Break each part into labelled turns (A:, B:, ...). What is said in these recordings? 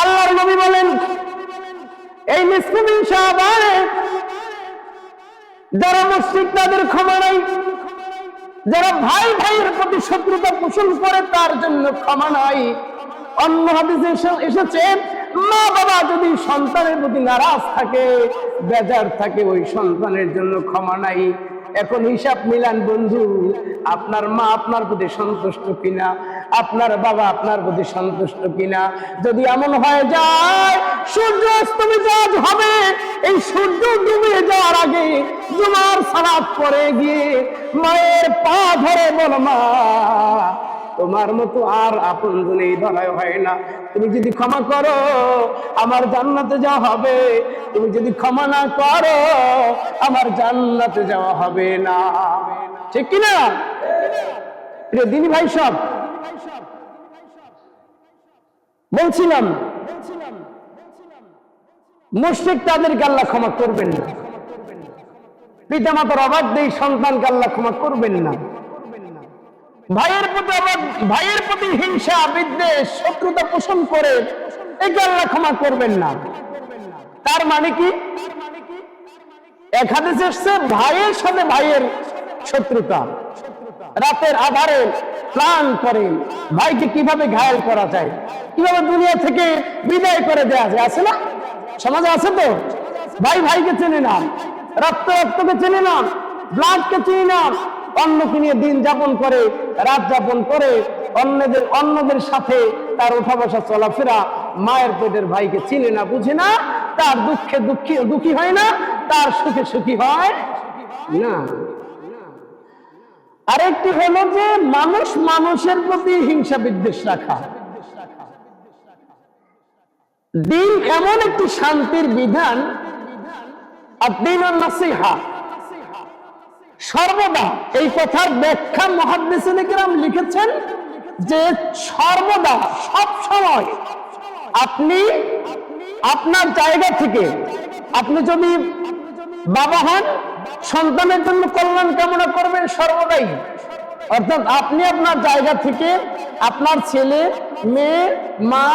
A: আল্লাহর নবী বলেন, এই নিসফে মিন শাবানে যারা মুশরিক তাদের ক্ষমা নাই, যারা ভাই ভাইয়ের প্রতি শত্রুতা পোষণ করে তার জন্য ক্ষমা নাই। অন্য হাদিসে এসেছে, মা বাবা যদি সন্তানের প্রতি নারাজ থাকে, বেজার থাকে, ওই সন্তানের জন্য ক্ষমা নাই। এখন হিসাব মিলান বন্ধু, আপনার মা আপনার প্রতি সন্তুষ্ট কিনা, আপনার বাবা আপনার প্রতি সন্তুষ্ট কিনা। যদি এমন হয়ে যায় সূর্য অস্তমিত হবে, এই সূর্য ডুবে যাওয়ার আগে জুমার সালাত পড়ে গিয়ে মায়ের পা ধরে বল, মা তোমার মতো আর আপনজন এই ধরায় হয় না, তুমি যদি ক্ষমা করো আমার জান্নাতে যাওয়া হবে, তুমি যদি ক্ষমা না করো আমার জান্নাতে যাওয়া হবে না। ঠিক কিনা প্রিয় দিনী ভাই সব? বলছিলাম মুশরিক তাদেরকে আল্লাহ ক্ষমা করবেন না, পিতা মাতার অবাধ দেই সন্তানকে আল্লাহ ক্ষমা করবেন না, ভাইয়ের প্রতি হিংসা বিদ্বেষ শত্রুতা পোষণ করে একে আল্লাহ ক্ষমা করবেন না। তার মানে কি? এক হাদিসে এসেছে ভাইয়ের সাথে ভাইয়ের শত্রুতা, রাতের আধারে প্ল্যান করে ভাইকে কিভাবে ঘায়েল করা যায়, কিভাবে দুনিয়া থেকে বিদায় করে দেওয়া যায়। আছে না, সমাজে আছে তো? ভাই ভাইকে চেনে না, রক্ত রক্তকে চেনে না, ব্লাডকে চিনি না, অন্যকে নিয়ে দিন যাপন করে, রাত যাপন করে, অন্যদের সাথে তার ওঠা বসা চলাফেরা, মায়ের পেটের ভাইকে চিনে না, বুঝে না, তার দুঃখে দুঃখী হয় না, তার সুখে সুখী হয় না। আরেকটি হলো যে মানুষ মানুষের প্রতি হিংসা বিদ্বেষ রাখা। দিন এমন একটি শান্তির বিধান, আদ-দীনুন নাসিহা, সর্বদা এই কথার ব্যাখ্যা মুহাদ্দিসিনে কেরাম লিখেছেন যে সর্বদা সব সময় আপনি আপনার জায়গা থেকে, আপনি যদি বাবা হন সন্তানের জন্য কল্যাণ কামনা করবেন সর্বদাই। অর্থাৎ আপনি আপনার জায়গা থেকে আপনার ছেলে মেয়ে, মা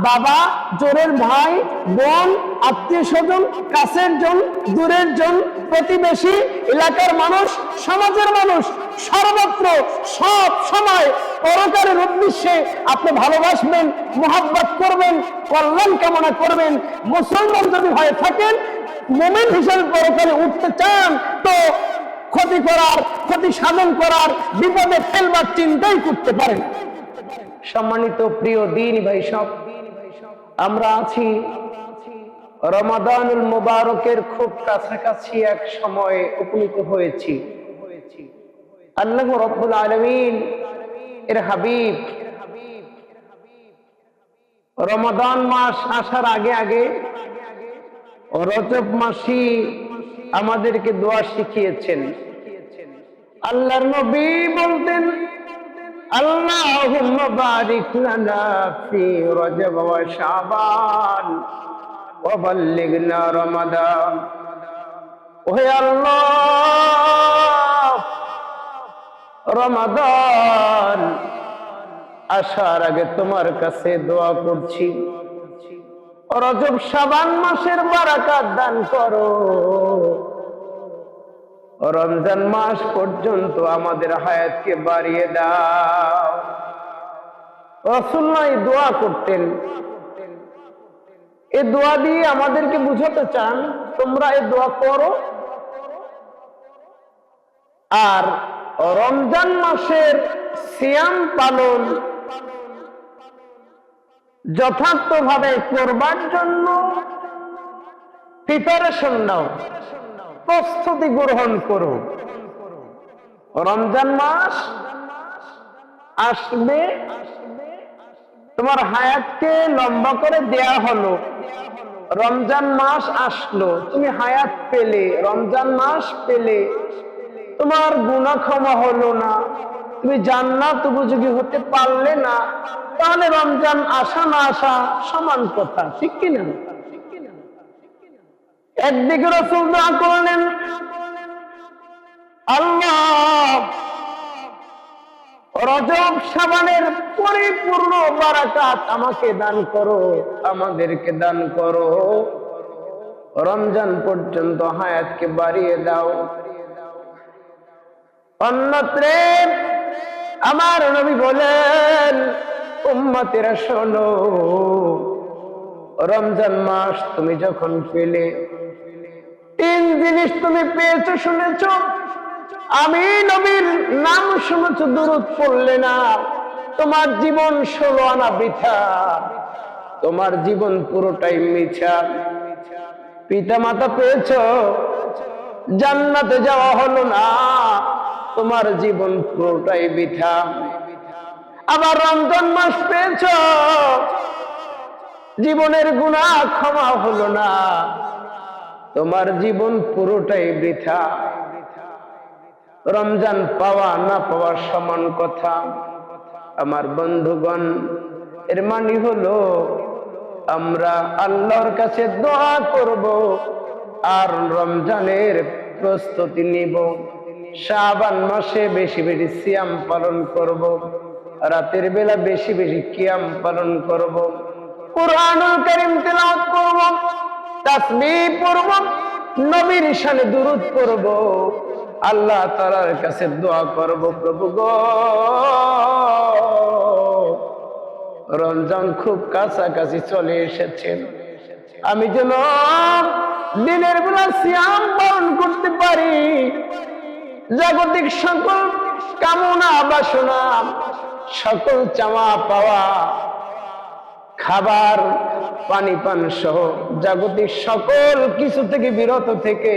A: বাবা, জোরের ভাই বোন, আত্মীয় স্বজন, কাছের জন, দূরের জন, প্রতিবেশী, এলাকার মানুষ, সমাজের মানুষ, সর্বত্র সব সময় পরকারের উদ্দেশ্যে আপনি ভালোবাসবেন, মোহাব্বত করবেন, কল্যাণ কামনা করবেন। মুসলমান যদি হয়ে থাকেন, মুমিন হিসেবে পরকালে উঠতে চান, তো ক্ষতি করার, ক্ষতি সাধন করার, বিপদে ফেলবার চিন্তাই করতে পারেন। সম্মানিত প্রিয় দ্বীনী ভাই সব, আমরা আছি রমাদানুল মুবারকের খুব কাছাকাছি এক সময়ে উপনীত হয়েছি। আল্লাহ রাব্বুল আলামিন এর হাবিব রমাদান মাস আসার আগে আগে রজব মাসই আমাদেরকে দোয়া শিখিয়েছেন। আল্লাহর নবী বলতেন, আল্লাহুম্মা বারিক লানা ফি রজব ওয়া শাবান ওয়া বাল্লিগনা রমাদান। ওহে আল্লাহ, রমাদান আসার আগে তোমার কাছে দোয়া করছি, রজব শাবান মাসের বারাকাত দান করো, রমজান মাস পর্যন্ত আমাদের হায়াতকে বাড়িয়ে দাও। রাসূলুল্লাহ দোয়া করতেন। এই দোয়া দিয়ে আমাদেরকে বুঝাতে চান তোমরা এই দোয়া করো, আর রমজান মাসের সিয়াম পালন যথার্থভাবে করবার জন্য প্রিপারেশন নাও, প্রস্তুতি গ্রহণ করো। রমজান মাস আসবে, তোমার হায়াতকে লম্বা করে দেয়া হলো, রমজান মাস আসলো, তুমি হায়াত পেলে, রমজান মাস পেলে, তোমার গুনাহ ক্ষমা হলো না, তুমি জান্নাত উপযোগী হতে পারলে না, তাহলে রমজান আসা না আসা সমান কথা, ঠিক কিনা? একদিকে রাসূল দোয়া করলেন, আল্লাহ রজব শাবানের পরিপূর্ণ বারাকাত আমাকে দান করো, আমাদেরকে দান করো। রমজান পর্যন্ত হায়াতকে বাড়িয়ে দাও। অন্যত্রে আমার নবী বলেন, উম্মতেরা শোনো, রমজান মাস তুমি যখন পেলে, তিন জিনিস তুমি পেয়েছো, শুনেছো। আমি নবীর নাম শুনেছো, দুরূদ পড়লে না, তোমার জীবন 16 আনা বৃথা, তোমার জীবন পুরোটাই মিছা। পিতা মাতা পেয়েছো, জান্নাতে যাওয়া হলো না, তোমার জীবন পুরোটাই বৃথা। আবার রমজান মাস পেয়েছো, জীবনের গুনাহ ক্ষমা হলো না, তোমার জীবন পুরোটাই বৃথা। রমজান পাওয়া না পাওয়ার সমান কথা। আমার বন্ধুগণ, এর মানে হলো আমরা আল্লাহর কাছে দোয়া করব আর রমজানের প্রস্তুতি নিব। শাবান মাসে বেশি বেশি সিয়াম পালন করব, রাতের বেলা বেশি বেশি কিয়াম পালন করব, কুরআনুল কারীম তিলাওয়াত করব, তাসবিহ পড়ব, নবীর শানে দুরূদ পড়ব, আল্লাহ তাআলার কাছে দোয়া করব, প্রভু গো, রমজান খুব কাছাকাছি চলে এসেছে, আমি যেন দিনের বেলা সিয়াম পালন করতে পারি, জাগতিক সকল কামনা বাসনা, সকল চাওয়া পাওয়া, খাবার পানি পান সহ জাগতিক সকল কিছু থেকে বিরত থেকে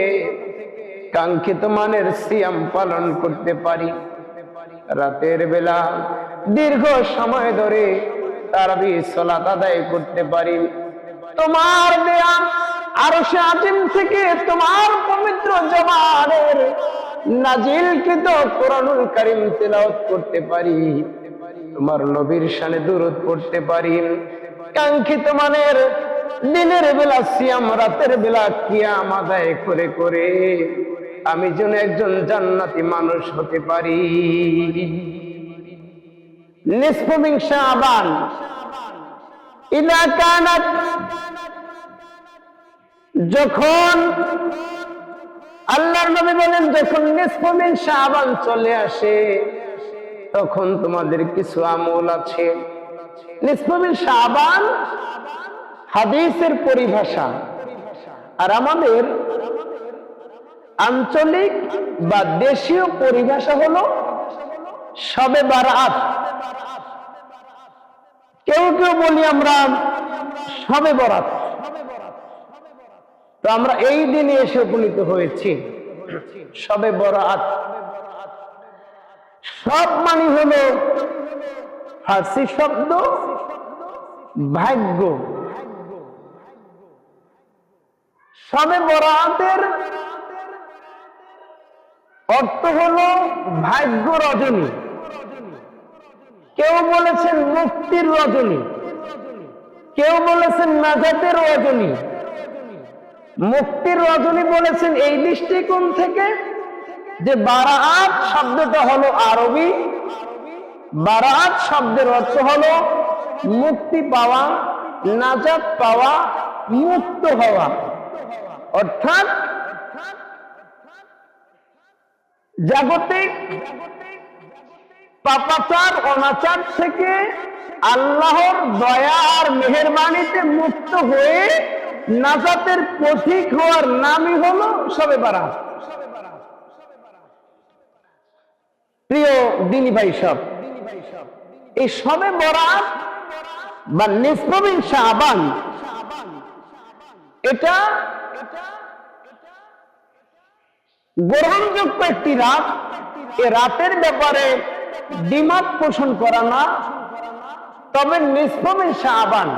A: কাঙ্ক্ষিত মানের সিয়াম পালন করতে পারি। রাতের বেলা দীর্ঘ সময় ধরে তারাবি সালাত আদায় করতে পারি। তোমার দেয়া আরশে আজিম থেকে তোমার পবিত্র জবানের নাজিলকৃত কোরআনুল কারীম তেলাওয়াত করতে পারি, তোমার নবীর শানে দুরূদ পড়তে পারি। কাঙ্ক্ষিত মানের দিনের বেলা সিয়াম, রাতের বেলা কিয়াম আদায় করে করে আমি যেন একজন জান্নাতি মানুষ হতে পারি। নিসফু মিন শাবান ইযা কানাত, যখন আল্লাহর নবী বলেন যখন নিসফু মিন শাবান চলে আসে, তখন তোমাদের কিছু আমল আছে। নিসফু মিন শাবান হাদিসের পরিভাষা, আর আমাদের আঞ্চলিক বা দেশীয় পরিভাষা হলো শবে বারাত। কেউ কেউ বলি আমরা শবে বরাত। তো আমরা এই দিনে এসে উপনীত হয়েছি শবে বরাত। সব মানে হলো ফার্সি শব্দ ভাগ্য। শবে বরাতের অর্থ হলো ভাগ্য রজনী। কেউ বলেছেন মুক্তির রজনী, কেউ বলেছেন নাজাতের রজনী। মুক্তির রজনী বলেছেন এই দৃষ্টিকোণ থেকে যে বারাত শব্দটা হলো আরবি, বারাত শব্দের অর্থ হলো মুক্তি পাওয়া, নাজাত পাওয়া, মুক্ত হওয়া। অর্থাৎ জাগতিক পাপাচার অনাচার থেকে আল্লাহর দয়া আর মেহেরবানিতে মুক্ত হয়ে নাজাতের পথিক হওয়ার নামই হলো শবে বারাত। প্রিয় দিনী ভাই সব, এই শবে বরাত বা নিসফু মিন শাবান, এটা গ্রহণযোগ্য একটি রাত। এ রাতের ব্যাপারে দ্বিমত পোষণ করা না, তবে নিসফু মিন শাবান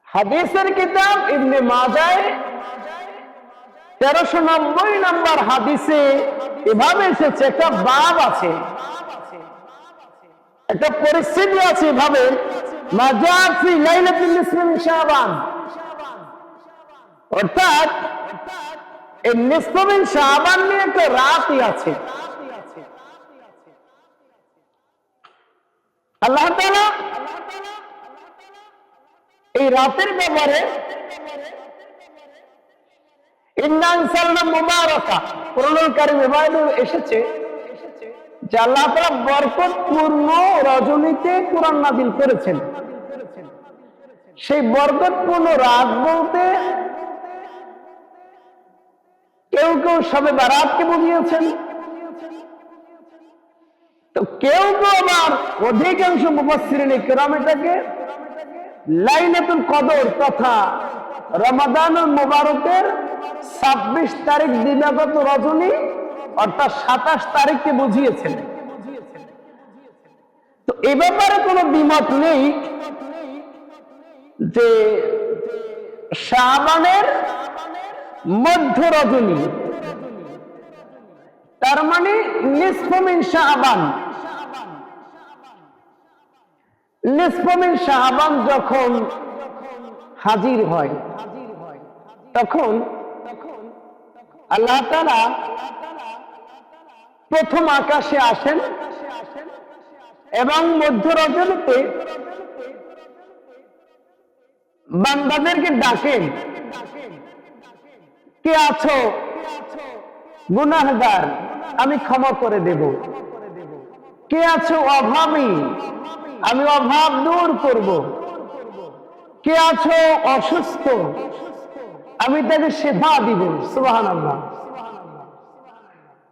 A: হাদিসের কিতাব ইবনে মাজাহ 1390 নম্বর হাদিসে এভাবে এসেছে, একটা বাব আছে, একটা পরিস্থিতি আছে এভাবে, মাজা ফি লাইলাতুল নিসফি মিন শাবান। অর্থাৎ এই নিসফু মিন শাবান নিয়ে একটা রাতই আছে। আল্লাহ তাআলা এই রাতের ব্যাপারে ইন্না আনসালনা মুবারাকা কোরআনুল কারীমে এসেছে যে আল্লাহ তাআলা বরকতপূর্ণ রজনীতে কোরআন নাযিল করেছেন। সেই বরকতপূর্ণ রাত বলতে কেউ কেউ শবে বারাতকে বুঝিয়েছেন, তো কেউ কেউ আবার অধিকাংশ মুফাসসিরিন ইকরাম এটাকে লাইলাতুল কদর তথা রমাদানুল মুবারকের 26 তারিখ দিবাগত রজনী অর্থাৎ 27 তারিখকে বুঝিয়েছেন। তো এ ব্যাপারে কোনো দ্বিমত নেই যে শাবানের মধ্য রজনী, তার মানে নিসফু মিন শাবান, নিসফু মিন শাবান যখন হাজির হয় তখন আল্লাহ তাআলা প্রথম আকাশে আসেন এবং মধ্য রজনীতে বান্দাদেরকে ডাকেন, কে আছো গুনাহগার, আমি ক্ষমা করে দেব। কে আছো অভাবী, আমি অভাব দূর করব। কে আছো অসুস্থ, আমি তাকে সেবা দিব। সুবহানাল্লাহ,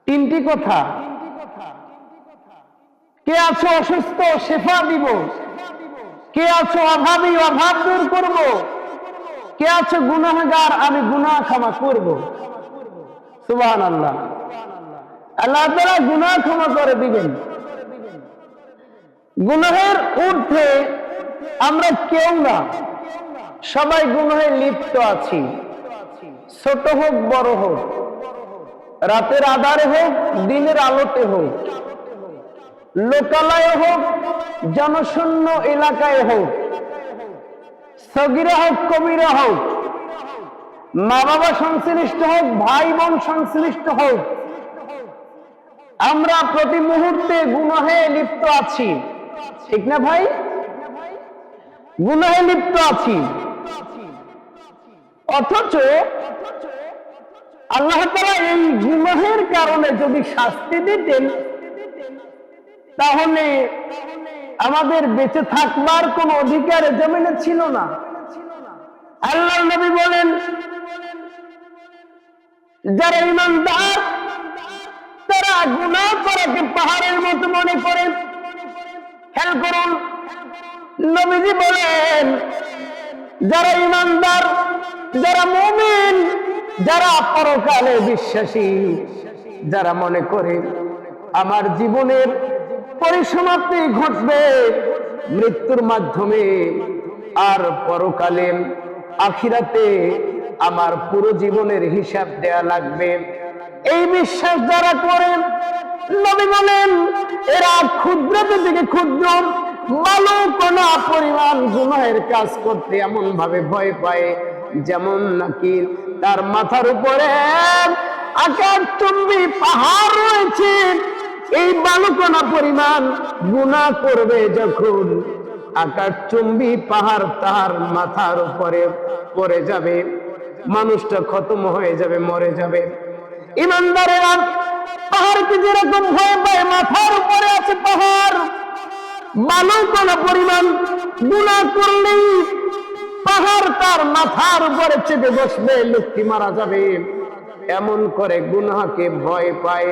A: তিনটি কথা। কে আছো অসুস্থ, সেবা দিব। কে আছো অভাবী, অভাব দূর করব। কে আছো গুনাহগার, আমি গুনাহ ক্ষমা করব। সুবহানাল্লাহ, আল্লাহ তাআলা গুনাহ ক্ষমা করে দিবেন। গুনাহের ঊর্ধ্বে আমরা কেউ না, সবাই গুনাহে লিপ্ত আছি, ছোট হোক বড় হোক, রাতের আধারে হোক দিনের আলোতে হোক, লোকালয়ে হোক জনশূন্য এলাকায় হোক, সগীরা হোক কবিরা হোক, মা বাবা সংশ্লিষ্ট হোক, ভাই বোন সংশ্লিষ্ট হোক, আমরা প্রতি মুহূর্তে গুনাহে লিপ্ত আছি। ঠিক না ভাই? গুনাহে লিপ্ত আছি, অথচ আল্লাহ তাআলা এই গুনাহের কারণে যদি শাস্তি দিতেন তাহলে আমাদের বেঁচে থাকবার কোন অধিকার জমিনে ছিল না। আল্লাহর নবী বলেন, যারা ঈমানদার তারা গুনাহ করাকে পাহাড়ের মতো মনে করেন। খেয়াল করুন, নবীজি বলেন যারা ঈমানদার, যারা মুমিন, যারা পরকালে বিশ্বাসী, যারা মনে করে আমার জীবনের পরিসমাপ্তি ঘটবে মৃত্যুর মাধ্যমে, আর পরকালে আখিরাতে আমার পুরো জীবনের হিসাব দেয়া লাগবে, এই বিশ্বাস যারা করেন, নবী বলেন এরা ক্ষুদ্র থেকে ক্ষুদ্র বালুকণা পরিমাণ গুনাহের কাজ করতে এমন ভাবে ভয় পায় যেমন নাকি তার মাথার উপরে আকাশচুম্বী পাহাড় রয়েছে। এই বালুকণা পরিমাণ গুনাহ করবে যখন, আকাশচুম্বী পাহাড় তার মাথার উপরে পড়ে যাবে, মানুষটা খতম হয়ে যাবে, মরে যাবে। ঈমানদারেরা পাহাড়কে যেরকম ভয় পায়, মাথার উপরে আছে পাহাড়, বালুকণা পরিমাণ গুনাহ করলেই পাহাড় তার মাথার উপরে চেপে বসবে, লোকটি মারা যাবে, এমন করে গুনাহকে ভয় পায়।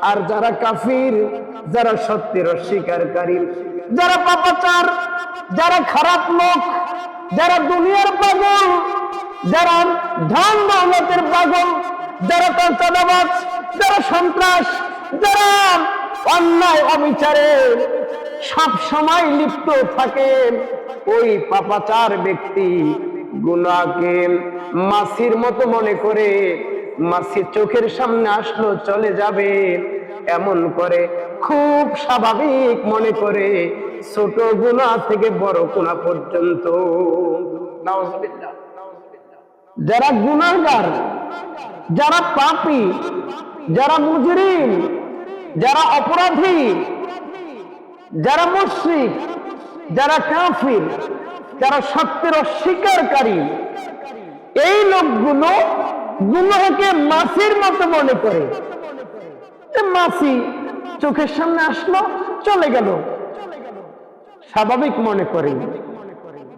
A: আর যারা কাফির, যারা সত্যের অস্বীকারী, যারা পাপাচার, যারা খারাপ লোক, যারা দুনিয়ার পাগল, যারা ধন দৌলতের পাগল, যারা চাঁদাবাজ, যারা সন্ত্রাস, যারা অন্যায় অবিচারে সব সময় লিপ্ত থাকে, ওই পাপাচার ব্যক্তি গুনাহকে মাছির মতো মনে করে, মাছি চোখের সামনে আসলো চলে যাবে, এমন করে খুব স্বাভাবিক মনে করে ছোট গুনাহ থেকে বড় গুনাহ পর্যন্ত। নাউজুবিল্লাহ। যারা গুনাহগার, যারা পাপী, যারা মুজরিম, যারা অপরাধী, যারা মুশরিক, যারা কাফির, যারা সত্যের অস্বীকারী, এই লোকগুলো গুনাহকে মাছির মতো মনে করে। মাছি চোখের সামনে আসলো, চলে গেল, স্বাভাবিক মনে করে।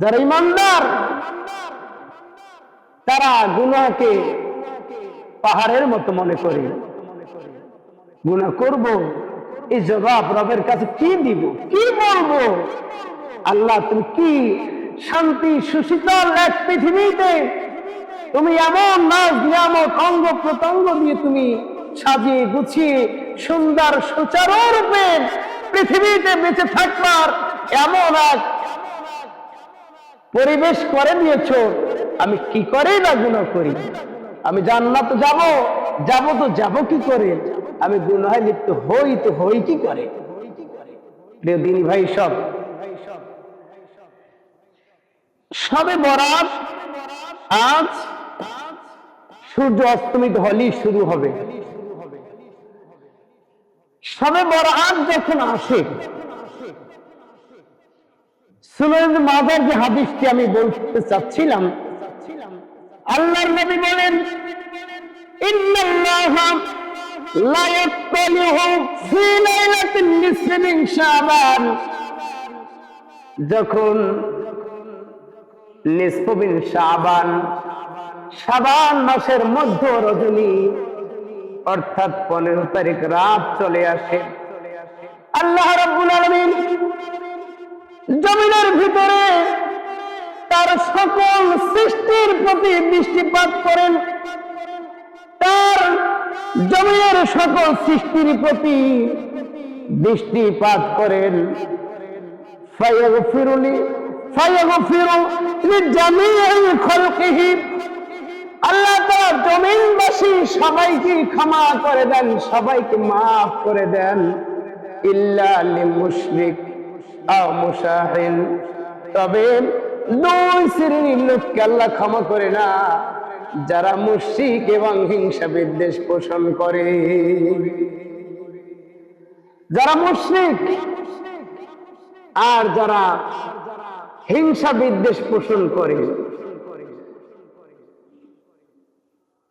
A: যারা ইমানদার তারা গুনাহকে পাহাড়ের মতো মনে করে। গুনাহ করব, এই জবাব রবের কাছে কি দিব, কি বলবো? আল্লাহ তুমি কি শান্তি সুশীতল এক পৃথিবীতে তুমি এমন নাজ নিয়ামত অঙ্গ প্রত্যঙ্গ দিয়ে তুমি সাজিয়ে গুছিয়ে সুন্দর সুচারুরূপে পৃথিবীতে বেঁচে থাকবার এমন এক পরিবেশ করে দিয়েছো, আমি কি করেই না গুনাহ করি? আমি জান্নাত যাব তো যাব কি করে? আমি গুনাহে লিপ্ত হই কি করে? প্রিয় দিনী ভাই, সবে বরাত আজ সূর্য অস্তমিত হলেই শুরু হবে। সবে বরাত যখন আসে, সুনান মাজার যে হাদিসটি আমি বলতে চাচ্ছিলাম, আল্লাহর নবী বলেন, ইন্নাল্লাহা লা ইয়াত্তালিহু ফি লাইলাতিন নিসফি মিন শাবান, যখন নিসফু মিন শাবান, শাবান মাসের মধ্য রজনী অর্থাৎ 15 তারিখ রাত চলে আসে, আল্লাহ রাব্বুল আলামিন জমিনের ভিতরে তার সকল সৃষ্টির প্রতি দৃষ্টিপাত করেন, তার জমিনের সকল সৃষ্টির প্রতি দৃষ্টিপাত করেন। ফায়াগফিরু লিজামিই খালকিহি, আল্লাহ তাআলা জমিনবাসী সবাইকে ক্ষমা করে দেন, সবাইকে মাফ করে দেন। ইল্লা লিলমুশরিক আও মুশাহিন, তবে 2 শ্রেণীর লোককে আল্লাহ ক্ষমা করে না, যারা মুশরিক এবং হিংসা বিদ্বেষ পোষণ করে। যারা মুশরিক আর যারা হিংসা বিদ্বেষ পোষণ করে।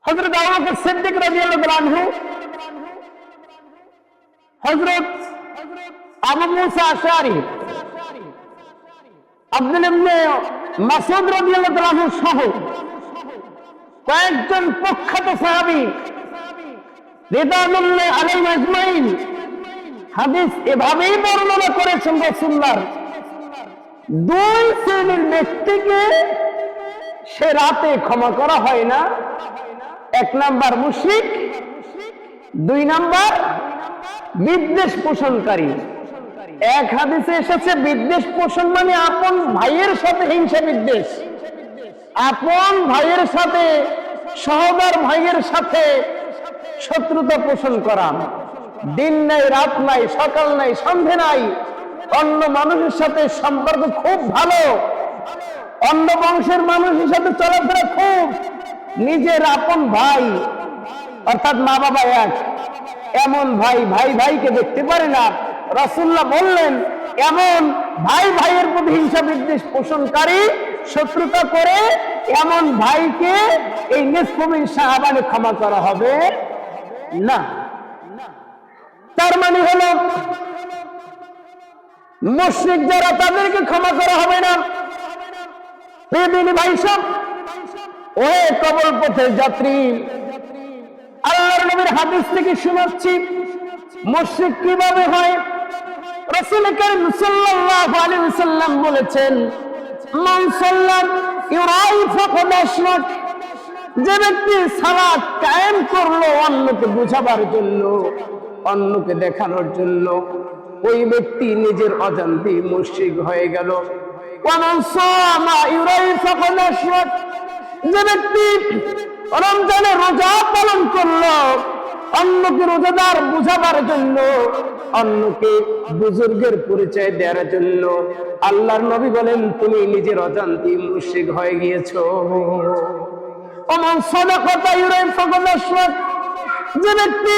A: হযরত আবু বকর সিদ্দিক রাদিয়াল্লাহু আনহু, হযরত আবু মুসা আশআরী, আব্দুল্লাহ ইবনে মাসউদ রাদিয়াল্লাহু আনহু সহ কয়েকজন প্রখ্যাত সাহাবী রিদওয়ানুল্লাহি আলাইহিম আজমাইন হাদিস এভাবেই বর্ণনা করেছেন, রাসূলুল্লাহ 2 শ্রেণীর ব্যক্তিকে সে রাতে ক্ষমা করা হয় না। 1 নাম্বার মুশরিক, 2 নাম্বার বিদ্বেষ পোষণকারী। এক হাদিসে এসেছে বিদ্বেষ পোষণ মানে আপন ভাইয়ের সাথে হিংসা বিদ্বেষ, আপন ভাইয়ের সাথে, সহোদর ভাইয়ের সাথে শত্রুতা পোষণ করা। দিন নাই, রাত নাই, সকাল নাই, সন্ধে নাই, অন্য মানুষের সাথে সম্পর্ক খুব ভালো, অন্য বংশের মানুষের সাথে চলাফেরা খুব, নিজের আপন ভাই অর্থাৎ মা বাবা এক, এমন ভাইকে দেখতে পারে না। রাসূলুল্লাহ বললেন, এমন ভাইয়ের প্রতি হিংসা বিদ্বেষ পোষণকারী, শত্রুতা করে এমন ভাইকে এই নিসফু মিন শাবানে ক্ষমা করা হবে না। তার মানে হলো মুশরিক যারা, তাদেরকে ক্ষমা করা হবে না। ভাই সব ওহে কবর পথের যাত্রী, আল্লাহর নবীর হাদিস থেকে শোনাচ্ছি মুশরিক কিভাবে হয়। রাসূল কারীম সাল্লাল্লাহু আলাইহি ওয়াসাল্লাম বলেছেন, মান সাল্লাত ইউরাই ফাকাদ আশরাক, যে ব্যক্তি সালাত কায়েম করলো অন্যকে বোঝাবার জন্য, অন্যকে দেখানোর জন্য, ওই ব্যক্তি নিজের অজান্তেই মুশরিক হয়ে গেল। ওয়া মান সামা ইউরাই ফাকাদ আশরাক, যে ব্যক্তি রমজানে রোজা পালন করলো অন্যকে রোজাদার বোঝাবার জন্য, অন্যকে বুজুর্গের পরিচয় দেওয়ার জন্য, আল্লাহর নবী বলেন তুমি নিজের অজান্তেই মুশরিক হয়ে গিয়েছো। ওমান সাদাকাতা ইউরাই ফাকাদ আশরাক, যে ব্যক্তি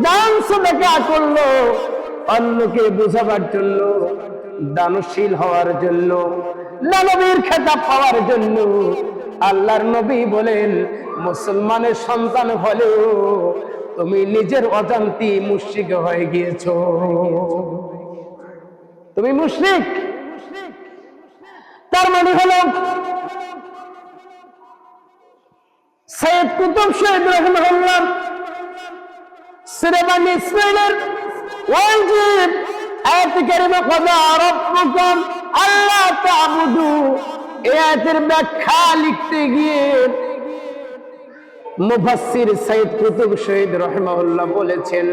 A: দান সাদাকা করলো অন্যকে বোঝাবার জন্য, দানশীল হওয়ার জন্য, নবীর খেতাব পাওয়ার জন্য আল্লাহর নবী বলেন, মুসলমানের সন্তান হলেও তুমি নিজের অজান্তে মুশরিক হয়ে গিয়েছো। তুমি মুশরিক। তার মানে হলো সৈয়দ কুতুব শহীদ রাহিমাহুল্লাহ সূরা বনী ইসরাঈলের ওয়াজিব আয়াত কারিমা ক্বাদা রাব্বুকুম আল্লা তা'বুদু, এই আয়াতের ব্যাখ্যা লিখতে গিয়ে মুফাসসির সৈয়দ কুতুব শহীদ রাহিমাহুল্লাহ বলেছেন,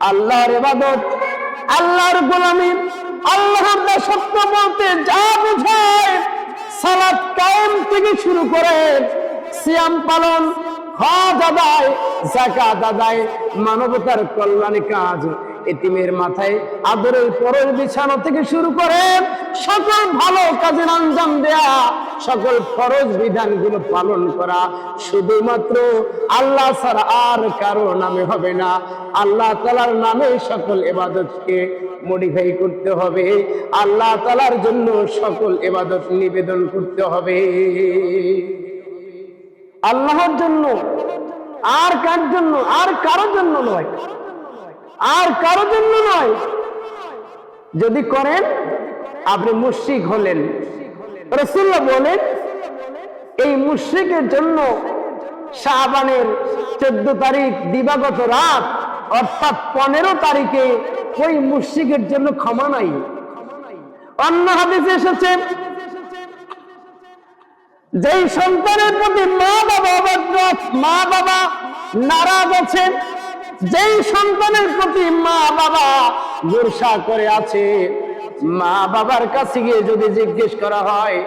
A: আল্লাহর ইবাদত, আল্লাহর গোলামি, আল্লাহর দাসত্ব বলতে যা বোঝায় সালাত কায়েম থেকে শুরু করে সিয়াম পালন, হজ আদায়, যাকাত আদায়, মানবতার কল্যাণে কাজ, এতিমের মাথায় আদরের পরের বিছানা থেকে শুরু করে সকল ভালো কাজের আঞ্জাম দেয়া, সকল ফরজ বিধানগুলো পালন করা শুধুমাত্র আল্লাহ ছাড়া আর কারো নামে হবে না। আল্লাহ তাআলার নামে সকল ইবাদতকে মডিফাই করতে হবে, আল্লাহ তাআলার জন্য সকল ইবাদত নিবেদন করতে হবে, আল্লাহর জন্য, আর কার জন্য? আর কারোর জন্য নয়, আর কারোর জন্য নয়। যদি করেন আপনি মুশরিক হলেন। রাসূলুল্লাহ বলেন, এই মুশরিকের জন্য শাবানের 14 তারিখ দিবাগত রাত অর্থাৎ 15 তারিখে ওই মুশরিকের জন্য ক্ষমা নাই। অন্য হাদিসে এসেছে, যেই সন্তানের প্রতি মা বাবা অবাধ্য, মা বাবা নারাজ আছেন, যেই সন্তানের প্রতি মা বাবা গোসা করে আছে, মা বাবার কাছে গিয়ে যদি জিজ্ঞেস করা হয়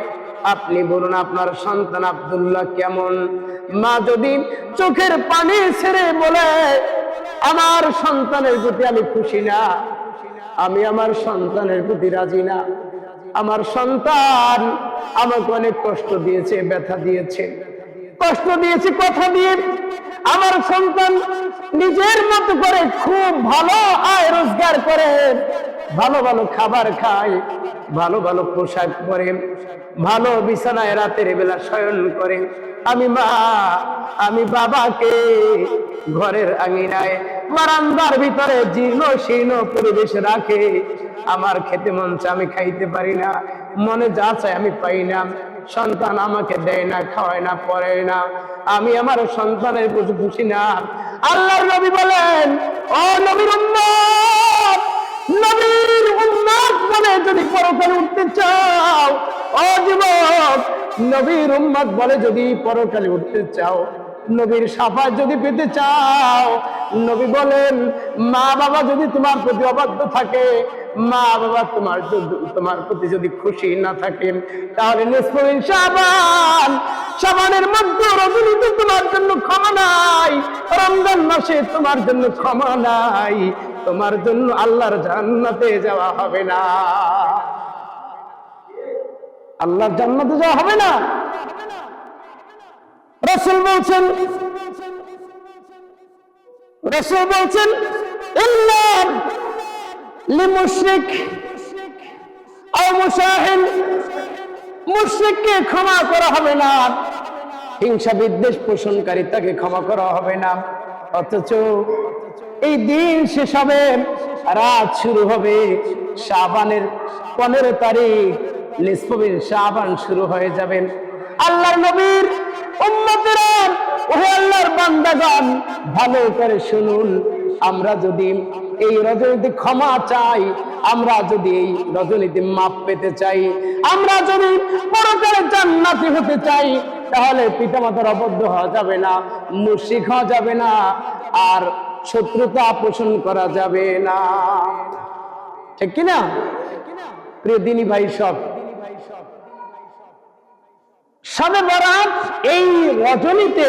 A: আপনি বলুন আপনার সন্তান আব্দুল্লাহ কেমন, মা যদি চোখের পানি ছেড়ে বলে আমার সন্তানের প্রতি আমি খুশি না, আমি আমার সন্তানের প্রতি রাজি না, আমার সন্তান আমাকে অনেক কষ্ট দিয়েছে, ব্যথা দিয়েছে, কষ্ট দিয়েছে কথা দিয়ে, আমার সন্তান নিজের মতো করে খুব ভালো আয় রোজগার করে, ভালো ভালো খাবার খায়, ভালো ভালো পোশাক পরে, ভালো বিছানায় রাতের বেলা শয়ন করে, আমি মা, আমি বাবাকে ঘরের আঙিনায় বারান্দার ভিতরে জীর্ণ শীর্ণ পরিবেশ রাখে, আমার খেতে মন চায় আমি খাইতে পারি না, মনে যা চায় আমি পাই না, সন্তান আমাকে দেয় না, খাওয়ায় না, পড়ায় না, আমি আমার সন্তানের প্রতি খুশি না। আল্লাহর নবী বলেন, ও নবীর উম্মত, নবীর উম্মত বলে যদি পরকালে উঠতে চাও, ও যুবক, নবীর উম্মত বলে যদি পরকালে উঠতে চাও, নবীর শাফাত যদি পেতে চাও, নবী বলেন মা বাবা যদি তোমার প্রতি অবাধ্য থাকে, মা বাবা তোমার প্রতি যদি খুশি না থাকে, তাহলে নিসফুল শাবান, শাবানের মধ্যে রজনীতে তোমার জন্য ক্ষমা নাই, রমজান মাসে তোমার জন্য ক্ষমা নাই, তোমার জন্য আল্লাহর জান্নাতে যাওয়া হবে না, আল্লাহর জান্নাতে যাওয়া হবে না। রাসূল বলছেন ইল্লা লিমুশরিক আও মুশাহিন, মুশরিককে ক্ষমা করা হবে না, হিংসা বিদ্বেষ পোষণকারী তাকে ক্ষমা করা হবে না। অথচ এই দিন শেষ হবে, রাত শুরু হবে, শাবানের 15 তারিখ নিসফুল শাবান শুরু হয়ে যাবেন। আল্লাহর নবীর উম্মতেরা, ওহে আল্লাহর বান্দাগণ, ভালো করে শুনুন, আমরা যদি এই রজনীতে ক্ষমা চাই, আমরা যদি এই রজনীতে মাপ পেতে চাই, আমরা যদি পরকালে জান্নাতি হতে চাই, তাহলে পিতামাতার অবদ্ধ হওয়া যাবে না, মুশরিক হওয়া যাবে না, আর শত্রুতা পোষণ করা যাবে না, ঠিক কিনা? প্রিয় দিনী ভাই, শবে বরাত এই রজনীতে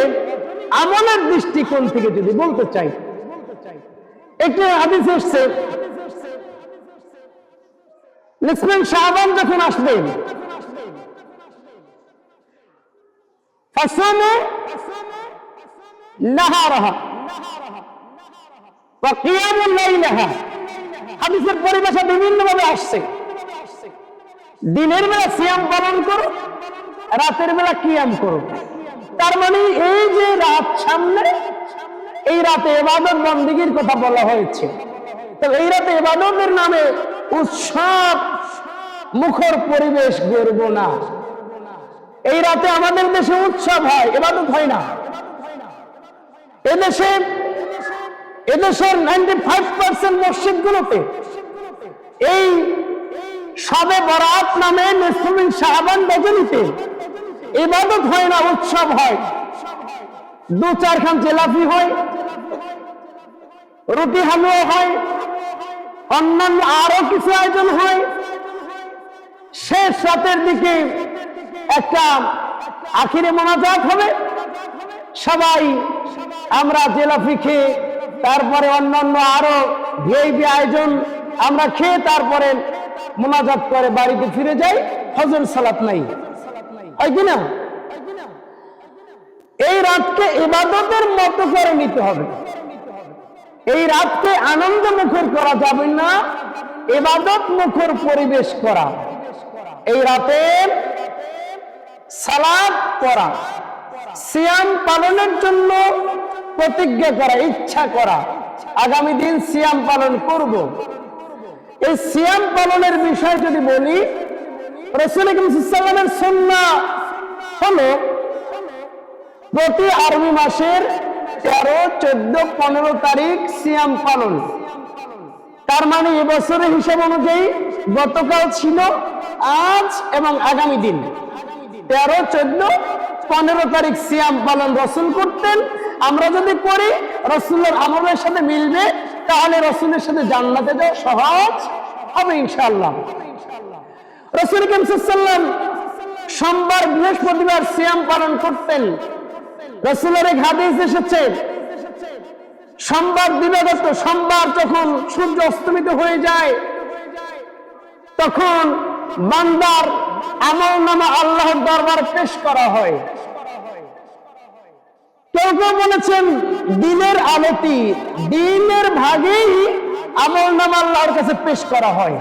A: আমলের দৃষ্টিকোণ থেকে যদি বলতে চাই, একটি হাদিস এসেছে নিসফুল শাবান যখন আসবে, ফাসামু নাহারাহা ওয়া কিয়ামুল লাইলাহা, হাদিসের পরিভাষা বিভিন্ন ভাবে আসছে। দিনের বেলা সিয়াম পালন করো, রাতের বেলা কিয়াম করো। তার মানে এই যে রাত সামনে, এই রাতে ইবাদত বন্দেগীর কথা বলা হয়েছে। তবে এই রাতে ইবাদতের নামে উৎসব মুখর পরিবেশ গড়ব না। এই রাতে আমাদের দেশে উৎসব হয়, ইবাদত হয় না। এদেশের 95% মসজিদগুলোতে এই শবে বরাত নামে নিসফুল শাবান রজনীতে ইবাদত হয় না, উৎসব হয়। 2-4 খান জিলাপি হয়, রুটি হালুয়া হয়, অন্যান্য আরো কিছু আয়োজন হয়। শেষ রাতের দিকে একটা আখিরে মোনাজাত হবে, সবাই আমরা জিলাপি খেয়ে, তারপরে অন্যান্য আরো ভিআইপি আয়োজন আমরা খেয়ে তারপরে মোনাজাত করে বাড়িতে ফিরে যাই। ফজর সালাত নাই, হয় কিনা? এই রাতকে ইবাদতের মতো করে নিতে হবে। এই রাতকে আনন্দ মুখর করা যাবে না, ইবাদত মুখর পরিবেশ করা। এই রাতের সালাত পড়া, সিয়াম পালনের জন্য প্রতিজ্ঞা করা, ইচ্ছা করা, আগামী দিন সিয়াম পালন করব। এই সিয়াম পালনের বিষয় যদি বলি, রাসূল করিম সাল্লাল্লাহু আলাইহি ওয়াসাল্লামের সুন্নাহ হলো প্রতি আরবি মাসের 13, 14, 15 তারিখ সিয়াম পালন। তার মানে এবছরের হিসাব অনুযায়ী গতকাল ছিল, আজ এবং আগামী দিন 13, 14, 15 তারিখ সিয়াম পালন রাসূল করতেন। আমরা যদি করি রাসূলের আমলের সাথে মিলবে, তাহলে রাসূলের সাথে জান্নাতে যাওয়া সহজ হবে ইনশাআল্লাহ। রাসূল করিম সাল্লাল্লাহু আলাইহি ওয়াসাল্লাম সোমবার, বৃহস্পতিবার সিয়াম পালন করতেন। রাসূলের এক হাদিস এসেছে, সোমবার দিবাগত, সোমবার যখন সূর্য অস্তমিত হয়ে যায়, তখন বান্দার আমলনামা আল্লাহর দরবারে পেশ করা হয়। কেউ কেউ বলেছেন দিনের আলোতি, দিনের ভাগেই আমলনামা আল্লাহর কাছে পেশ করা হয়।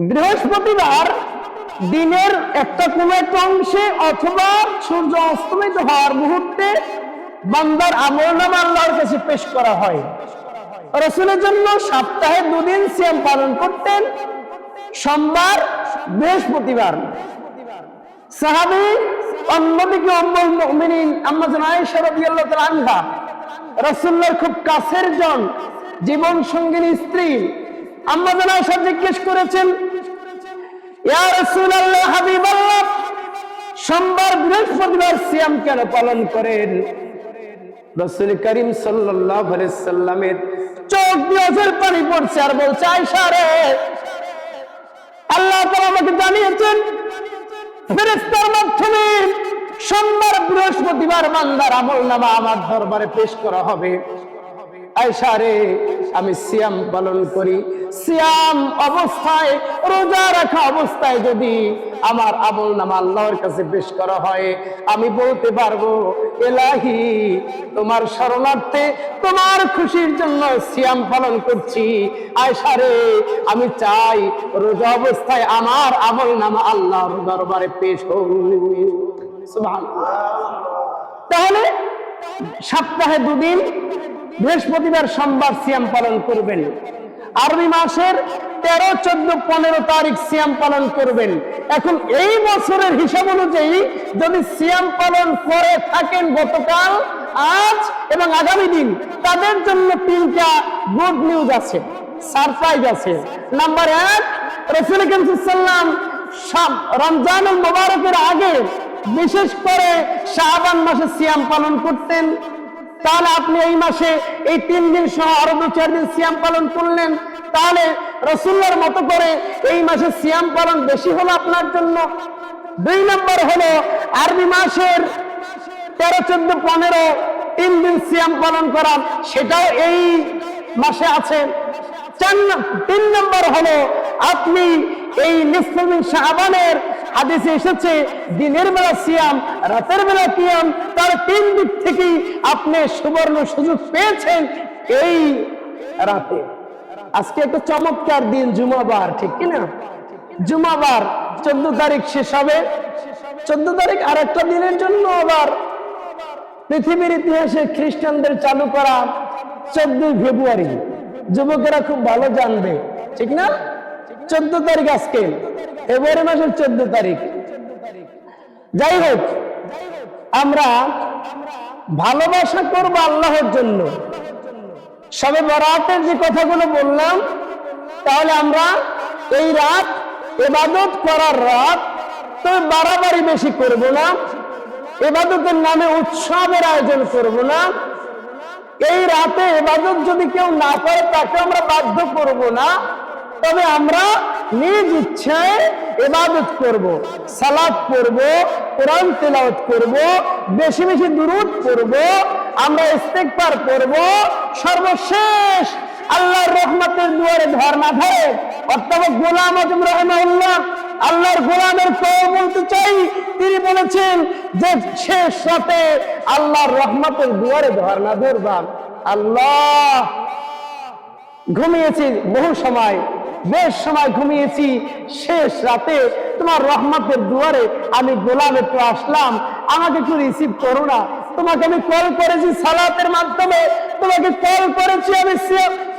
A: বৃহস্পতিবার দিনের কোন একটা অংশে অথবা সূর্য অস্তমিত হওয়ার মুহূর্তে বান্দার আমলনামা আল্লাহর কাছে পেশ করা হয়। রাসূলের জন্য সপ্তাহে 2 দিন সিয়াম পালন করতেন, সোমবার, বৃহস্পতিবার। সাহাবী অন্যদিকে উম্মুল মুমিনিন আম্মা জান আয়েশা রাদিয়াল্লাহু তাআলা আনহা, রাসূলের খুব কাছের জন, জীবন সঙ্গিনী স্ত্রী, আম্মা জান আয়েশা জিজ্ঞেস করেছেন, ইয়া রাসূলুল্লাহ, হাবিবাল্লাহ, সোমবার, বৃহস্পতিবার সিয়াম কেন পালন করেন? রাসূল করিম সাল্লাল্লাহু আলাইহি ওয়াসাল্লামের চোখ দিয়ে অঝর পানি পড়ছে আর বলছে, আয়েশা রে, আল্লাহ তাআলা আমাকে জানিয়েছেন ফেরেশতার মাধ্যমে সোমবার, বৃহস্পতিবার বান্দার আমলনামা আমার দরবারে পেশ করা হবে। আয়েশা রে, আমি সিয়াম পালন করি, সিয়াম অবস্থায়, রোজা রাখা অবস্থায় যদি আমার আমলনামা আল্লাহর কাছে পেশ করা হয়, আমি বলতে পারবো, ইলাহি, তোমার শরণার্থে, তোমার খুশির জন্য সিয়াম পালন করছি। আয়েশা রে, আমি চাই রোজা অবস্থায় আমার আমলনামা আল্লাহর দরবারে পেশ হোক। সুবহানাল্লাহ। তাহলে সপ্তাহে 2 দিন, বৃহস্পতিবার, সোমবার সিয়াম পালন করবেন। আরবি মাসের 13, 14, 15 তারিখ সিয়াম পালন করবেন। এখন এই বছরের হিসাব অনুযায়ী যদি সিয়াম পালন করে থাকেন গতকাল, আজ এবং আগামী দিন, তাদের জন্য 3টা গুড নিউজ আছে, সারপ্রাইজ আছে। নাম্বার 1, রাসূল করিম সাল্লাল্লাহু আলাইহি ওয়াসাল্লাম রমজানুল মুবারকের আগে, বিশেষ করে শাবান মাসে সিয়াম পালন করতেন। তাহলে আপনি এই মাসে এই 3 দিন সহ আরো 2-4 দিন সিয়াম পালন করলেন, তাহলে রাসূলের মতো করে এই মাসে সিয়াম পালন বেশি হলো আপনার জন্য। 2 নম্বর হলো আরবি মাসের 13, 14, 15 3 দিন সিয়াম পালন করা, সেটাও এই মাসে আছে। 3 নম্বর হলো আপনি এই নিসফুল শাবানের হাদিসে এসেছে দিনের বেলা সিয়াম, রাতের বেলা কিয়াম, তার 3 দিক থেকেই আপনি সুবর্ণ সুযোগ পেয়েছেন এই রাতে। আজকে একটা চমৎকার দিন, জুমাবার, ঠিক কিনা? জুমাবার 14 তারিখ শেষ হবে। 14 তারিখ আর একটা দিনের জন্য আবার পৃথিবীর ইতিহাসে খ্রিস্টানদের চালু করা 14 ফেব্রুয়ারি। যুবকেরা খুব ভালো জানবে, ঠিক না? 14 তারিখ আজকে, ফেব্রুয়ারি মাসের 14 তারিখ। যাই হোক, আমরা ভালোবাসা করবো আল্লাহর জন্য। সবে বরাতের যে কথাগুলো বললাম, তাহলে আমরা এই রাত ইবাদত করার রাত, তবে বাড়াবাড়ি বেশি করব না, ইবাদতের নামে উৎসবের আয়োজন করব না। এই রাতে ইবাদত যদি কেউ না করে তাকে আমরা বাধ্য করব না, তবে আমরা নিজ ইচ্ছায় ইবাদত করব, সালাত পড়ব, কোরআন তেলাওয়াত করব, বেশি বেশি দুরূদ পড়ব, আমরা ইস্তেগফার করব। সর্বশেষ আল্লাহর রহমতের দুয়ারে ধর না ধরে অর্থাৎ গোলাম আজম রাহিমাহুল্লাহ, আল্লাহর গোলামের কওম বলতে চাই, তিনি বলেছেন যে শেষ রাতে আল্লাহর রহমতের দুয়ারে ধর না ধরবা। আল্লাহ, ঘুমিয়েছি বহু সময়, বেশ সময় ঘুমিয়েছি, শেষ রাতে তোমার রহমতের দুয়ারে আমি গোলাম একটু আসলাম, আমাকে একটু রিসিভ করো না। তোমাকে আমি কল করেছি সালাতের মাধ্যমে, তোমাকে কল করেছি আমি,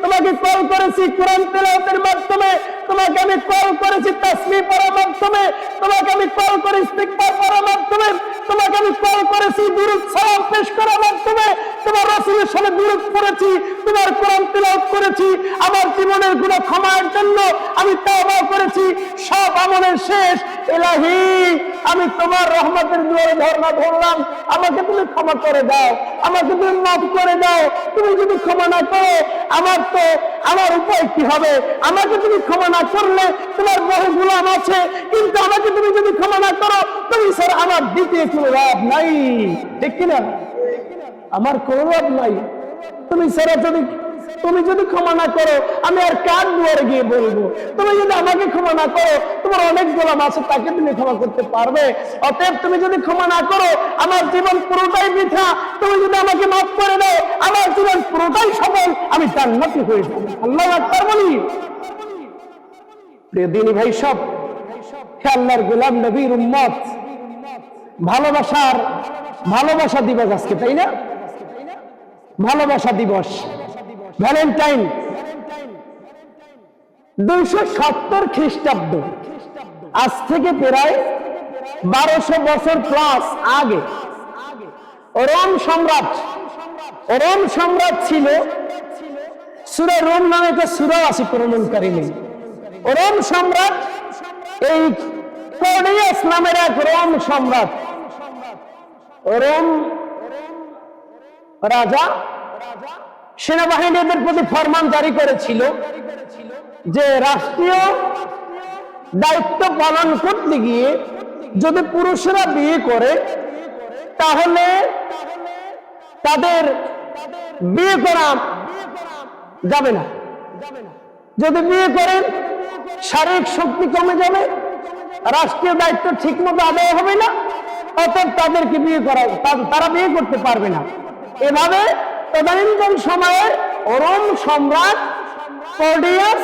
A: তোমাকে কল করেছি কোরআন তেলাওয়াতের মাধ্যমে, তোমাকে আমি কল করেছি তাসবিহ পড়ার মাধ্যমে, তোমাকে আমি কল করে ইস্তিগফার করার মাধ্যমে, তোমাকে আমি কল করেছি দুরূদ সালাম পেশ করার মাধ্যমে, তোমার রাসূলের সাথে দুরূদ পড়েছি, তোমার কোরআন তেলাওয়াত করেছি, আমার জীবনের গুনাহ ক্ষমার জন্য আমি তওবা করেছি। সব আমলের শেষ, ইলাহি আমি তোমার রহমতের দুয়ারে ধরলাম, আমাকে তুমি ক্ষমা করে দাও, আমাকে তুমি মাফ করে দাও। তুমি যদি ক্ষমা না করো আমার উপায় কি হবে? আমাকে তুমি ক্ষমা না করলে তোমার বহু গোলাম আছে, কিন্তু আমাকে তুমি যদি ক্ষমা না করো, তুমি স্যার আমার দ্বিতীয় কোনো রব নাই, ঠিক কিনা? আমার কোনো রব নাই। তুমি যদি ক্ষমা না করো, আমি আর কার দুয়ারে গিয়ে বলবো? তুমি যদি আমাকে ক্ষমা না করো, তোমার অনেক গোলাম আছে, তাকে তুমি ক্ষমা করতে পারবে। অতএব তুমি যদি ক্ষমা না করো, আমার জীবন পুরোটাই বৃথা। তুমি যদি আমাকে মাফ করে দাও, আমার জীবন পুরোটাই সফল, আমি জান্নাতি হয়ে যাবো। আল্লাহু আকবার বলি। প্রিয় দিনী ভাই সব, হে আল্লাহর গোলাম, নবীর উম্মত, ভালোবাসা দিবস আজকে, তাই না? ভালোবাসা দিবস, ভ্যালেন্টাইন। 270 খ্রিস্টাব্দ, আজ থেকে প্রায় 1200 বছর প্লাস আগে রোম সম্রাট ছিল। সূরা রোম নামে একটা সূরা আছে কোরআনুল কারীমে। রোম সম্রাট, এই ক্লডিয়াস নামের এক রোম সম্রাট, রোম রাজা সেনাবাহিনীদের প্রতি ফরমান জারি করেছিল যে রাষ্ট্রীয় দায়িত্ব পালন করতে গিয়ে যদি পুরুষরা বিয়ে করে, তাহলে তাদের বিয়ে করা যাবে না। যদি বিয়ে করেন, শারীরিক শক্তি কমে যাবে, রাষ্ট্রীয় দায়িত্ব ঠিক মতো আদায় হবে না, অতএব তাদেরকে তারা বিয়ে করতে পারবে না। এভাবে তদানীন্তন সময়ে রোম সম্রাট ক্লডিয়াস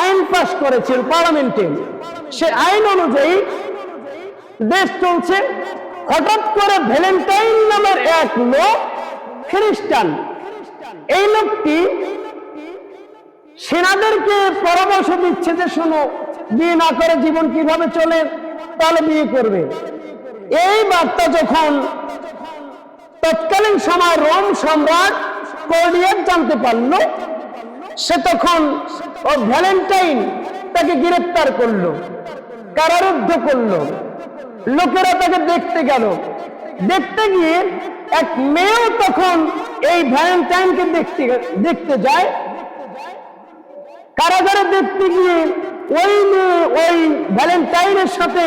A: আইন পাস করেছিল পার্লামেন্টে। সে আইন অনুযায়ী দেশ চলছে। হঠাৎ করে ভ্যালেন্টাইন নামের এক লোক, খ্রিস্টান, এই লোকটি সেনাদেরকে পরামর্শ দিচ্ছে যে শোনো, বিয়ে না করে জীবন কিভাবে চলে, তাহলে বিয়ে করবে। এই বার্তা যখন তৎকালীন সময় রোম সম্রাট ক্লডিয়াস জানতে পারল, সে তখন ও ভ্যালেন্টাইন তাকে গ্রেফতার করলো, কারারুদ্ধ করলো। লোকেরা তাকে দেখতে গেল। দেখতে গিয়ে এক মেয়েও তখন এই ভ্যালেন্টাইনকে দেখতে যায়। কারাগারে দেখতে গিয়ে ওই ভ্যালেন্টাইনের সাথে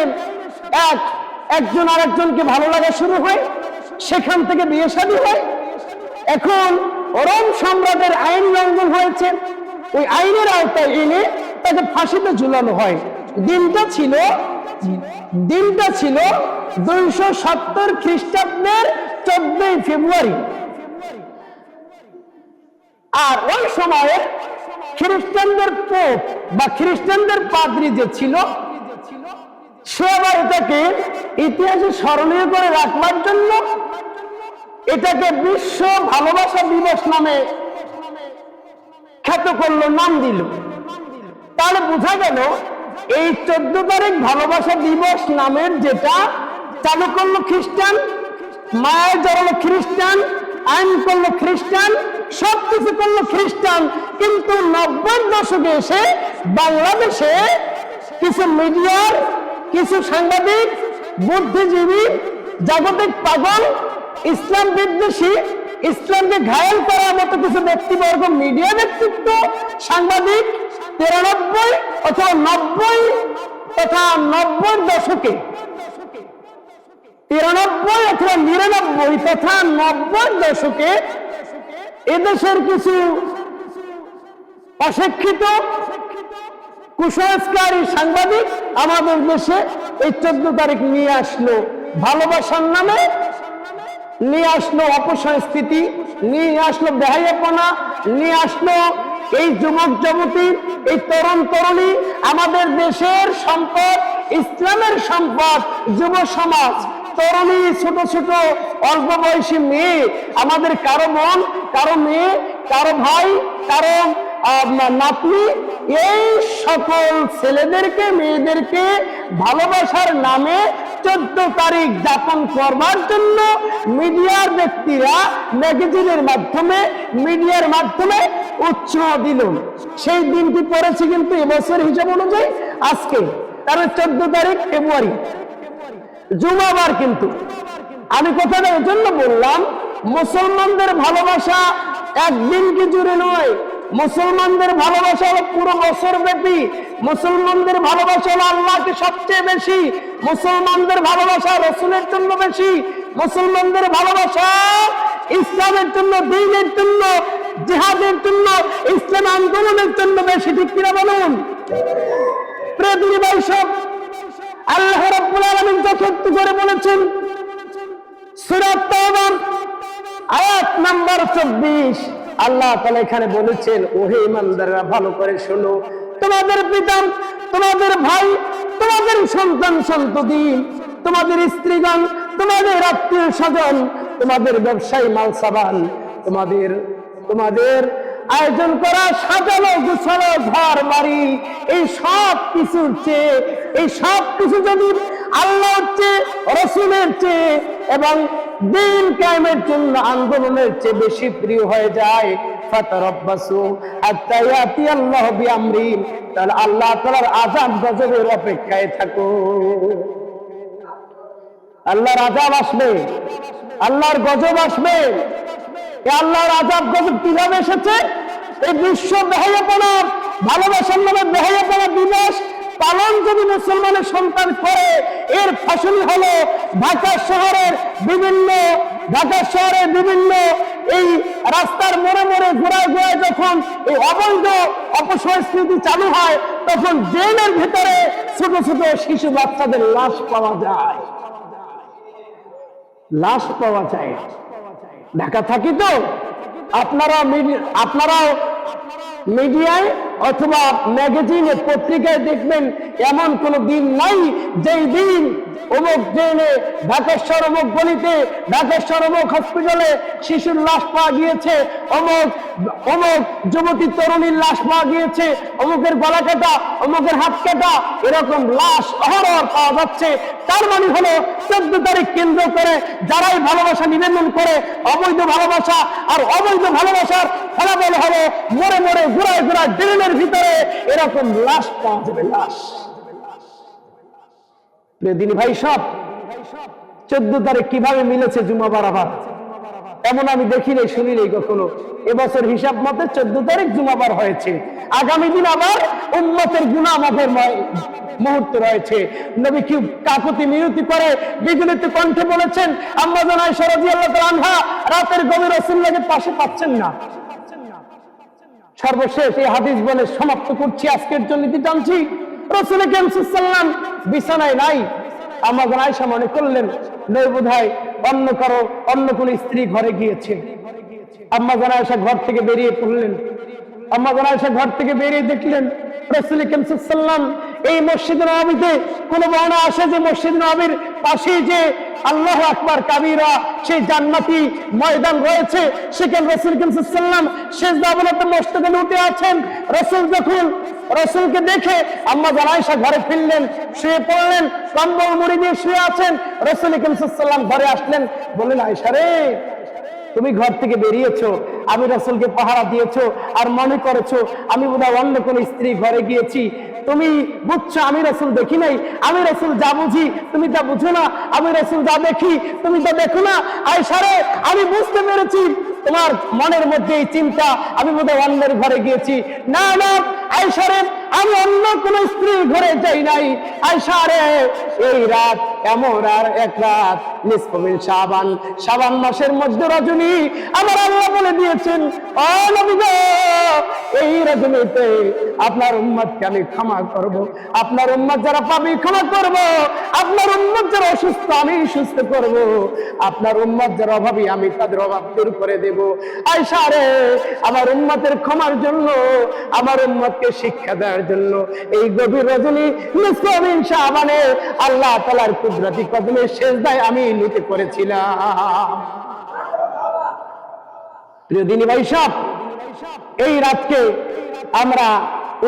A: একজন আরেকজনকে ভালো লাগা শুরু হয়, সেখান থেকে বিয়ে শাদী হয়। এখন রোম সম্রাটের আইন লঙ্ঘন হয়েছে, ওই আইনের আওতায় এনে তাকে ফাঁসিতে ঝুলানো হয়। দিনটা ছিল 270 খ্রিস্টাব্দের 14 ফেব্রুয়ারি। আর ওই সময়ে খ্রিস্টানদের পোপ বা খ্রিস্টানদের পাদ্রী যে ছিল, সে আবার এটাকে ইতিহাসে স্মরণীয় করে রাখবার জন্য এটাকে বিশ্ব ভালোবাসা দিবস নামে খ্যাত করলো, নাম দিল। তাহলে বোঝা গেল এই 14 তারিখ ভালোবাসা দিবস নামের যেটা চালু করলো খ্রিস্টান, মায়ের জড়ালো খ্রিস্টান, আইন করলো খ্রিস্টান, সবকিছু করলো খ্রিস্টান। কিন্তু 90-এর দশকে এসে বাংলাদেশে কিছু মিডিয়ার, কিছু সাংবাদিক, বুদ্ধিজীবী, জাগতিক পাগল, ইসলাম বিদ্বেষী, ইসলামকে ঘায়েল করার মতো কিছু ব্যক্তিবর্গ, মিডিয়া ব্যক্তিত্ব, সাংবাদিক 93 অথবা 90 তথা 90-এর দশকে, 93 অথবা 99 তথা 90-এর দশকে এদেশের কিছু অশিক্ষিত কুসংস্কারী সাংবাদিক আমাদের দেশে এই 14 তারিখ নিয়ে আসলো ভালোবাসার নামে, নিয়ে আসলো অপসংস্কৃতি, নিয়ে আসলো বেহায়াপনা, নিয়ে আসলো এই যুবক যুবতী, এই তরুণ তরুণী, আমাদের দেশের সম্পদ, ইসলামের সম্পদ, যুব সমাজ, তরুণী, ছোট ছোট অল্প বয়সী মেয়ে, আমাদের কারো বোন, কারো মেয়ে, কারো ভাই, কারো নাতনি, এই সকল ছেলেদেরকে, মেয়েদেরকে ভালোবাসার নামে 14 তারিখ যাপন করবার জন্য মিডিয়ার ব্যক্তিরা ম্যাগাজিনের মাধ্যমে, মিডিয়ার মাধ্যমে উৎসাহ দিল। সেই দিনটি পড়েছে কিন্তু এবছর হিসাব অনুযায়ী আজকে, কারণ 14 তারিখ ফেব্রুয়ারি, জুমাবার। কিন্তু আমি কথাটা এই জন্য বললাম, মুসলমানদের ভালোবাসা একদিন কি জুড়ে নয়, মুসলমানদের ভালোবাসা হলো পুরো বছর ব্যাপী। মুসলমানদের ভালোবাসা হলো আল্লাহকে সবচেয়ে বেশি, মুসলমানদের ভালোবাসা রাসূলের জন্য বেশি, মুসলমানদের ভালোবাসা ইসলামের জন্য, দ্বীনের জন্য, জিহাদের জন্য, ইসলাম আন্দোলনের জন্য বেশি। ঠিক কিনা বলুন? প্রিয় দিনী ভাই সব, আল্লাহ রাব্বুল আলামিন যথার্থ করে বলেছেন সূরা তাওবা আয়াত নাম্বার 24, আল্লাহ তাআলা এখানে বলেছেন, ওহে ঈমানদাররা ভালো করে শোনো, তোমাদের পিতা, তোমাদের ভাই, তোমাদের সন্তান সন্ততি, তোমাদের স্ত্রীগণ, তোমাদের আত্মীয় স্বজন, তোমাদের ব্যবসায়ী মালসাবান, তোমাদের আয়োজন করা সাজানো গুছানো ঘর বাড়ি, এই সব কিছুর চেয়ে, এই সব কিছু যদি আল্লাহর চেয়ে, রাসূলের চেয়ে এবং দ্বীন কায়েমের জন্য আন্দোলনের চেয়ে বেশি প্রিয় হয়ে যায়, ফাতারাব্বাসু হাত্তা ইয়াতি আল্লাহু বিআমরি, তাহলে আল্লাহ তাআলার আযাব গজবের অপেক্ষায় থাকো। আল্লাহর আযাব আসবে, আল্লাহর গজব আসবে। এই আল্লাহর আযাব গজব কিভাবে এসেছে? এই বিশ্ব বেহায়াপনা, ভালোবাসার নামে বেহায়াপনা দিবস পালন যদি মুসলমানের সন্তান করে, এর ফসল হলো ঢাকা শহরের বিভিন্ন এই রাস্তার মোড়ে মোড়ে ঘোরায় ঘোরায় যখন এই অবৈধ অপসংস্কৃতি চালু হয়, তখন ড্রেনের ভিতরে ছোট ছোট শিশু বাচ্চাদের লাশ পাওয়া যায়, লাশ পাওয়া যায়। ঢাকা থাকি তো, আপনারাও মিডিয়ায় অথবা ম্যাগাজিনে, পত্রিকায় দেখবেন এমন কোন দিন নাই যেই দিন অমুক ট্রেনে, ঢাকেশ্বর অমুক গলিতে, ঢাকেশ্বর অমুক হসপিটালে শিশুর লাশ পাওয়া গিয়েছে, অমুক যুবতী তরুণীর লাশ পাওয়া গিয়েছে, অমুকের গলা কাটা, অমুকের হাত কাটা, এরকম লাশ অহরহ পাওয়া যাচ্ছে। তার মানে হলো 14 তারিখ কেন্দ্র করে যারাই ভালোবাসা নিবেদন করে, অবৈধ ভালোবাসা, আর অবৈধ ভালোবাসার ফলাফল হলো মোড়ে মোড়ে ঘুরায় ঘুরায় ড্রেনের ভিতরে এরকম লাশ পাওয়া যাবে, লাশ। দিনী ভাই সব, 14 তারিখ কিভাবে মিলেছে জুমাবার আবার, এমন আমি দেখি নাই, শুনি নাই কখনো। এবছর হিসাব মতে 14 তারিখ জুমাবার হয়েছে, আগামী দিন আবার উম্মতের গুনাহ মাফের মুহূর্ত রয়েছে। নবী কি কাকুতি মিনতি করে বিগলিত কণ্ঠে বলেছেন, আম্মা জান আয়েশা রাদিয়াল্লাহু তাআলা আনহা রাতের গভীর রাসূলুল্লাহকে পাশে পাচ্ছেন না। সর্বশেষ এই হাদিস বলে সমাপ্ত করছি, আজকের জন্য নীতি টানছি। রাসূল কারীম সাল্লাল্লাহু আলাইহি ওয়াসাল্লাম বিছানায় নাই। আম্মা জান আয়েশা মনে করলেন নবী বোধহয় অন্য কোন স্ত্রী ঘরে গিয়েছে। আম্মা জান আয়েশা ঘর থেকে বেরিয়ে পড়লেন, আম্মা জান আয়েশা ঘর থেকে বেরিয়ে দেখলেন রাসূল করিম সাল্লাল্লাহু আলাইহি ওয়াসাল্লাম এই মসজিদ নববীতে কোন বর্ণনা আসে যে মসজিদ নববীর পাশে যে আল্লাহু আকবার কাবীরা সেই জান্নাতি ময়দান রয়েছে, সেখানে রাসূল করিম সাল্লাল্লাহু আলাইহি ওয়াসাল্লাম সিজদা অবনত মস্তকে উঠে আছেন। রাসূল যখন রাসূলকে দেখে আম্মা জান আয়েশা ঘরে ফিরলেন, শুয়ে পড়লেন, কম্বল মুড়ি দিয়ে শুয়ে আছেন। রাসূল করিম সাল্লাল্লাহু আলাইহি ওয়াসাল্লাম ঘরে আসলেন, বললেন আয়েশা রে, তুমি ঘর থেকে বেরিয়েছো, আমি রাসূলকে পাহারা দিয়েছো আর মনে করেছো আমি বোধহয় অন্য কোন স্ত্রী ঘরে গিয়েছি। তুমি বুঝছো আমি রাসূল দেখি নাই, আমি রাসূল যা বুঝি তুমি তা বুঝো না, আমি রাসূল যা দেখি তুমি তা দেখো না। আয়েশা রে, আমি বুঝতে পেরেছি তোমার মনের মধ্যে এই চিন্তা আমি বোধহয় অন্যের ঘরে গিয়েছি। না না আয়েশা রে, আমি অন্য কোন স্ত্রীর ঘরে যাই নাই। আয়েশা রে, এই রাত এমন আর এক রাত নিসফ মিন শাবান, শাবান মাসের মধ্যে রজনী আমার আল্লাহ বলে দিয়েছেন, ও নবী গো, এই রজনীতে আপনার উম্মতকে আমি ক্ষমা করব, আপনার উম্মত যারা পাপী ক্ষমা করব, আপনার উম্মত যারা অসুস্থ আমি সুস্থ করব, আপনার উম্মত যারা অভাবী আমি তাদের অভাব দূর করে দেব। আয়েশা রে, আমার উম্মতের ক্ষমার জন্য, আমার উম্মতকে শিক্ষা দেওয়ার জন্য এই গভীর রজনী নিসফ মিন শাবানে আল্লাহ তাআলার কুদরতি কদমে সিজদায় আমি লুটে পড়েছিলাম। প্রিয় দিনী ভাই সব, এই রাতকে আমরা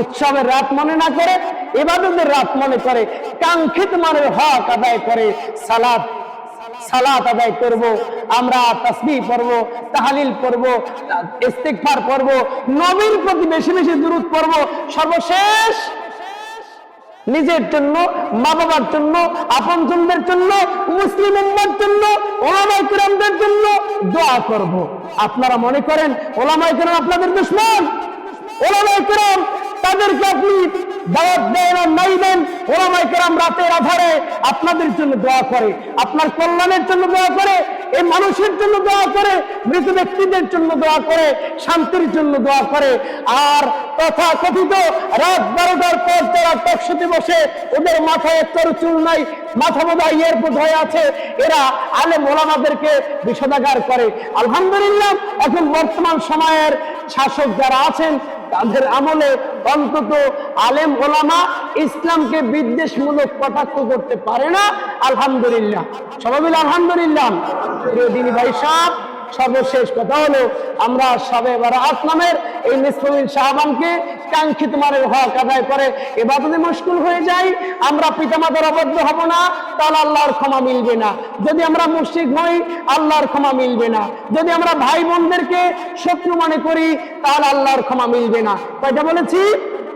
A: উৎসবের রাত মনে না করে ইবাদতের রাত মনে করে কাঙ্ক্ষিত মানের হক আদায় করে সালাত আদায় করব, আমরা তাসবিহ পড়ব, তাহলিল পড়ব, ইস্তিগফার পড়ব, নবীর প্রতি বেশি বেশি দুরূদ পড়ব, সর্বশেষ নিজের জন্য, মা বাবার জন্য, আপনজনদের জন্য, মুসলিম উম্মার জন্য, উলামায়ে কিরামদের জন্য দোয়া করব। আপনারা মনে করেন উলামায়ে কিরাম আপনাদের দুশমন? উলামায়ে কিরাম তাদেরকে আপনি দাওয়াত দেন আর নাই দেন, উলামায়ে কিরাম রাতের আধারে আপনাদের জন্য দোয়া করে, আপনার কল্যাণের জন্য দোয়া করে, এই মানুষের জন্য দোয়া করে, মৃত ব্যক্তিদের জন্য দোয়া করে, শান্তির জন্য দোয়া করে। আর তথা কথিত রাত 12টার পর যারা টকশোতে বসে ওদের মাথায় একটা চুল নাই, মাথা বোধহয় এয়ারপোর্ট হয়ে আছে, এরা আলেম ওলামাদেরকে বিষোদাগার করে। আলহামদুলিল্লাহ, এখন বর্তমান সময়ের শাসক যারা আছেন তাদের আমলে অন্তত আলেম ওলামা ইসলামকে বিদ্বেষমূলক কটাক্ষ করতে পারে না। আলহামদুলিল্লাহ, সবাই মিলে আলহামদুলিল্লাহ। প্রিয় দিনী ভাই সাহেব, সর্বশেষ কথা হলো আমরা শবে বারাত নামের এই নিসফ মিন শাবানকে কাঙ্ক্ষিত মানের হক আদায় করে ইবাদতে মশগুল হয়ে যাই। আমরা পিতামাতার অবাধ্য হব না, তাহলে আল্লাহর ক্ষমা মিলবে না। যদি আমরা মুশরিক হই, আল্লাহর ক্ষমা মিলবে না। যদি আমরা ভাই বোনদেরকে শত্রু মনে করি, তাহলে আল্লাহর ক্ষমা মিলবে না। কয়টা বলেছি?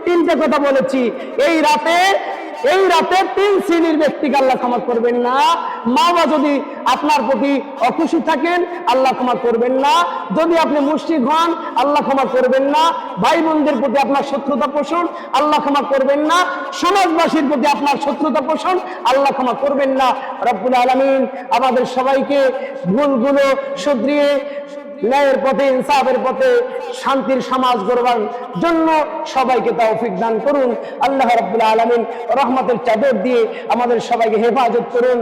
A: তিনটে কথা বলেছি। এই রাতে 3 শ্রেণীর ব্যক্তিকে আল্লাহ ক্ষমা করবেন না। মা বাবা যদি আপনার প্রতি অখুশি থাকেন, আল্লাহ ক্ষমা করবেন না। যদি আপনি মুশরিক হন, আল্লাহ ক্ষমা করবেন না। ভাই বোনদের প্রতি আপনার শত্রুতা পোষণ, আল্লাহ ক্ষমা করবেন না। সমাজবাসীর প্রতি আপনার শত্রুতা পোষণ, আল্লাহ ক্ষমা করবেন না। রব্বুল আলামিন আমাদের সবাইকে ভুলগুলো শুধরিয়ে ন্যায়ের পথে, ইনসাফের পথে, শান্তির সমাজ গড়বার জন্য সবাইকে তৌফিক দান করুন। আল্লাহ রাব্বুল আলামিন রহমতের চাদর দিয়ে আমাদের সবাইকে হেফাজত করুন।